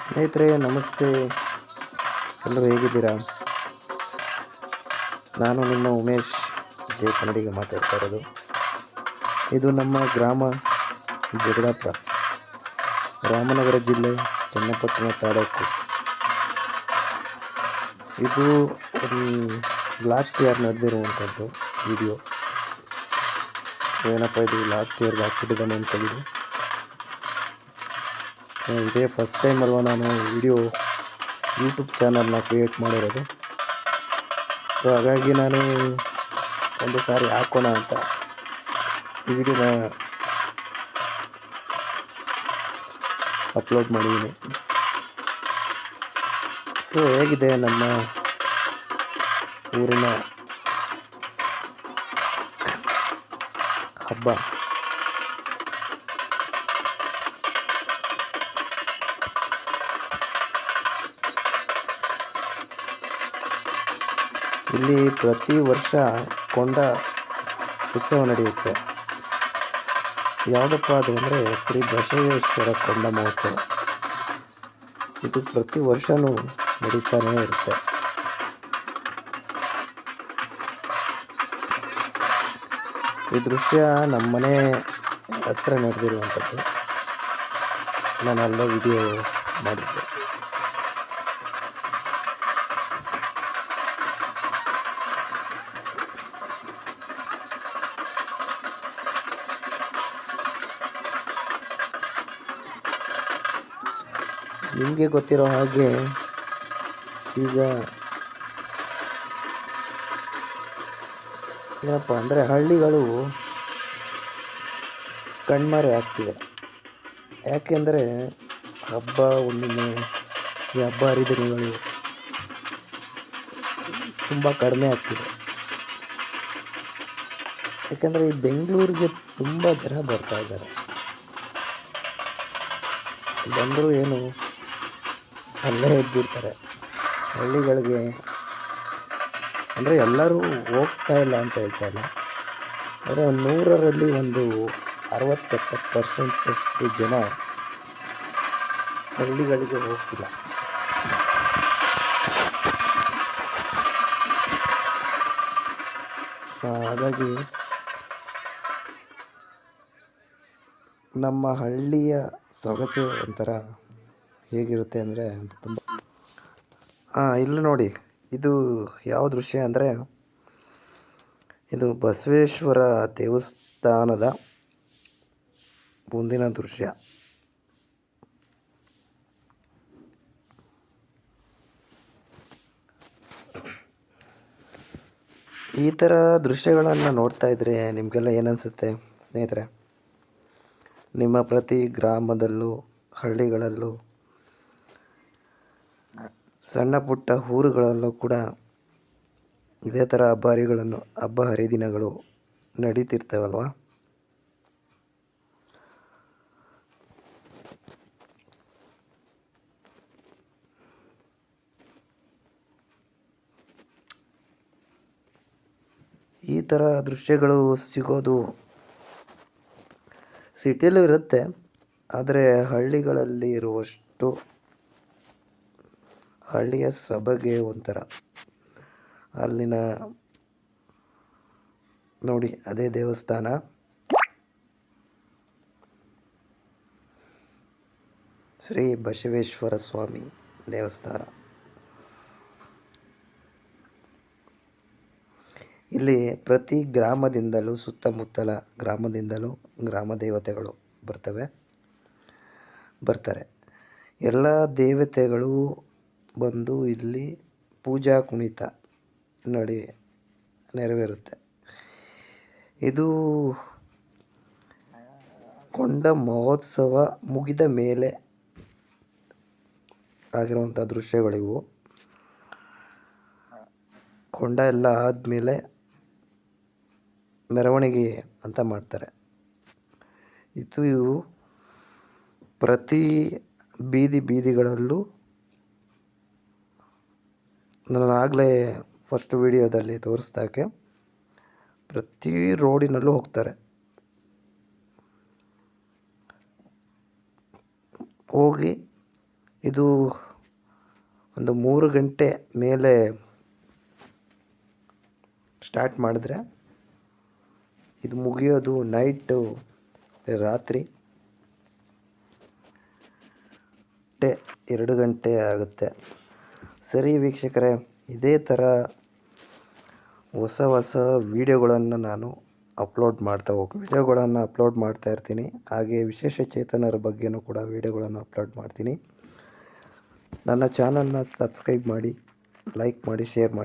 ಸ್ನೇಹಿತರೆ ನಮಸ್ತೆ. ಎಲ್ಲರೂ ಹೇಗಿದ್ದೀರಾ? ನಾನು ನಿಮ್ಮ ಉಮೇಶ್ ಜೆ ಕನ್ನಡಿಗ ಮಾತಾಡ್ತಾ ಇರೋದು. ಇದು ನಮ್ಮ ಗ್ರಾಮ ಜಗದಾಪುರ, ರಾಮನಗರ ಜಿಲ್ಲೆ, ಚನ್ನಪಟ್ಟಣ ತಾಲೂಕು. ಇದು ಲಾಸ್ಟ್ ಇಯರ್ ನಡೆದಿರುವಂಥದ್ದು ವಿಡಿಯೋ. ಏನಪ್ಪ ಇದು ಲಾಸ್ಟ್ ಇಯರ್ಗೆ ಹಾಕ್ಬಿಟ್ಟಿದ್ದಾನೆ ಅಂದ್ಕೊಂಡಿದ್ದು. ಸೊ ಇದೇ ಫಸ್ಟ್ ಟೈಮ್ ಅಲ್ವಾ ನಾನು ವಿಡಿಯೋ ಯೂಟ್ಯೂಬ್ ಚಾನಲ್ನ ಕ್ರಿಯೇಟ್ ಮಾಡಿರೋದು. ಸೊ ಹಾಗಾಗಿ ನಾನು ಒಂದು ಸಾರಿ ಹಾಕೋಣ ಅಂತ ಈ ವಿಡಿಯೋನ ಅಪ್ಲೋಡ್ ಮಾಡಿದ್ದೀನಿ. ಸೊ ಹೇಗಿದೆ ನಮ್ಮ ಊರಿನ ಹಬ್ಬ? ಇಲ್ಲಿ ಪ್ರತಿ ವರ್ಷ ಕೊಂಡ ಉತ್ಸವ ನಡೆಯುತ್ತೆ. ಯಾವುದಪ್ಪ ಅದು ಅಂದರೆ ಶ್ರೀ ಬಸವೇಶ್ವರ ಕೊಂಡ ಮಹೋತ್ಸವ. ಇದು ಪ್ರತಿ ವರ್ಷವೂ ನಡೀತಾನೇ ಇರುತ್ತೆ. ಈ ದೃಶ್ಯ ನಮ್ಮನೆ ಹತ್ರ ನಡೆದಿರುವಂಥದ್ದು. ನಾನು ಅಲ್ಲೇ ವಿಡಿಯೋ ಮಾಡಿದ್ದೆ. ನಿಮಗೆ ಗೊತ್ತಿರೋ ಹಾಗೆ ಈಗ ಏನಪ್ಪ ಅಂದರೆ ಹಳ್ಳಿಗಳು ಕಣ್ಮರೆ ಆಗ್ತಿವೆ. ಯಾಕೆಂದರೆ ಹಬ್ಬ ಹುಣ್ಣಿಮೆ, ಈ ಹಬ್ಬ ಹರಿದಿನಗಳು ತುಂಬ ಕಡಿಮೆ ಆಗ್ತಿದೆ. ಯಾಕೆಂದರೆ ಈ ಬೆಂಗಳೂರಿಗೆ ತುಂಬ ಜನ ಬರ್ತಾ ಇದ್ದಾರೆ. ಬಂದರೂ ಏನು ಅಲ್ಲೇ ಇದ್ಬಿಡ್ತಾರೆ ಹಳ್ಳಿಗಳಿಗೆ. ಅಂದರೆ ಎಲ್ಲರೂ ಹೋಗ್ತಾ ಇಲ್ಲ ಅಂತ ಹೇಳ್ತಾ ಇಲ್ಲ, ಆದರೆ 100ರಲ್ಲಿ ಒಂದು 60-70% ಜನ ಹಳ್ಳಿಗಳಿಗೆ ಹೋಗ್ತಿಲ್ಲ. ಹಾಗಾಗಿ ನಮ್ಮ ಹಳ್ಳಿಯ ಸೊಗಸೆ ಒಂಥರ ಹೇಗಿರುತ್ತೆ ಅಂದರೆ ತುಂಬ. ಇಲ್ಲಿ ನೋಡಿ, ಇದು ಯಾವ ದೃಶ್ಯ ಅಂದರೆ ಇದು ಬಸವೇಶ್ವರ ದೇವಸ್ಥಾನದ ಮುಂದಿನ ದೃಶ್ಯ. ಈ ಥರ ದೃಶ್ಯಗಳನ್ನು ನೋಡ್ತಾ ಇದ್ದರೆ ನಿಮಗೆಲ್ಲ ಏನನ್ಸುತ್ತೆ ಸ್ನೇಹಿತರೆ? ನಿಮ್ಮ ಪ್ರತಿ ಗ್ರಾಮದಲ್ಲೂ ಹಳ್ಳಿಗಳಲ್ಲೂ ಸಣ್ಣ ಪುಟ್ಟ ಊರುಗಳಲ್ಲೂ ಕೂಡ ಇದೇ ಥರ ಹಬ್ಬ ಹರಿದಿನಗಳು ನಡೀತಿರ್ತವಲ್ವ? ಈ ಥರ ದೃಶ್ಯಗಳು ಸಿಗೋದು ಸಿಟಿಯಲ್ಲೂ ಇರುತ್ತೆ, ಆದರೆ ಹಳ್ಳಿಗಳಲ್ಲಿ ಇರುವಷ್ಟು ಹಳ್ಳಿಯ ಸೊಬಗೆ ಒಂಥರ. ಅಲ್ಲಿನ ನೋಡಿ, ಅದೇ ದೇವಸ್ಥಾನ, ಶ್ರೀ ಬಸವೇಶ್ವರ ಸ್ವಾಮಿ ದೇವಸ್ಥಾನ. ಇಲ್ಲಿ ಪ್ರತಿ ಗ್ರಾಮದಿಂದಲೂ, ಸುತ್ತಮುತ್ತಲ ಗ್ರಾಮದಿಂದಲೂ ಗ್ರಾಮ ದೇವತೆಗಳು ಬರ್ತಾರೆ. ಎಲ್ಲ ದೇವತೆಗಳು ಬಂದು ಇಲ್ಲಿ ಪೂಜಾ ಕುಣಿತ ನೆರವೇರುತ್ತೆ. ಇದು ಕೊಂಡ ಮಹೋತ್ಸವ ಮುಗಿದ ಮೇಲೆ ಆಗಿರುವಂಥ ದೃಶ್ಯಗಳಿವು. ಕೊಂಡ ಎಲ್ಲ ಆದಮೇಲೆ ಮೆರವಣಿಗೆ ಅಂತ ಮಾಡ್ತಾರೆ. ಇವು ಪ್ರತಿ ಬೀದಿಗಳಲ್ಲೂ, ನಾನು ಆಗಲೇ ಫಸ್ಟ್ ವಿಡಿಯೋದಲ್ಲಿ ತೋರಿಸ್ದಾಗೆ ಪ್ರತಿ ರೋಡಿನಲ್ಲೂ ಹೋಗ್ತಾರೆ. ಹೋಗಿ ಇದು ಒಂದು 3 ಗಂಟೆ ಮೇಲೆ ಸ್ಟಾರ್ಟ್ ಮಾಡಿದ್ರೆ ಇದು ಮುಗಿಯೋದು ರಾತ್ರಿ 2 ಗಂಟೆ ಆಗುತ್ತೆ. ಸರಿ ವೀಕ್ಷಕರೇ, ಇದೇ ಥರ ಹೊಸ ವೀಡಿಯೋಗಳನ್ನು ನಾನು ಅಪ್ಲೋಡ್ ಮಾಡ್ತಾ ಇರ್ತೀನಿ. ಹಾಗೆ ವಿಶೇಷ ಚೇತನರ ಬಗ್ಗೆನೂ ಕೂಡ ವೀಡಿಯೋಗಳನ್ನು ಅಪ್ಲೋಡ್ ಮಾಡ್ತೀನಿ. ನನ್ನ ಚಾನಲ್ನ ಸಬ್ಸ್ಕ್ರೈಬ್ ಮಾಡಿ, ಲೈಕ್ ಮಾಡಿ, ಶೇರ್ ಮಾಡಿ.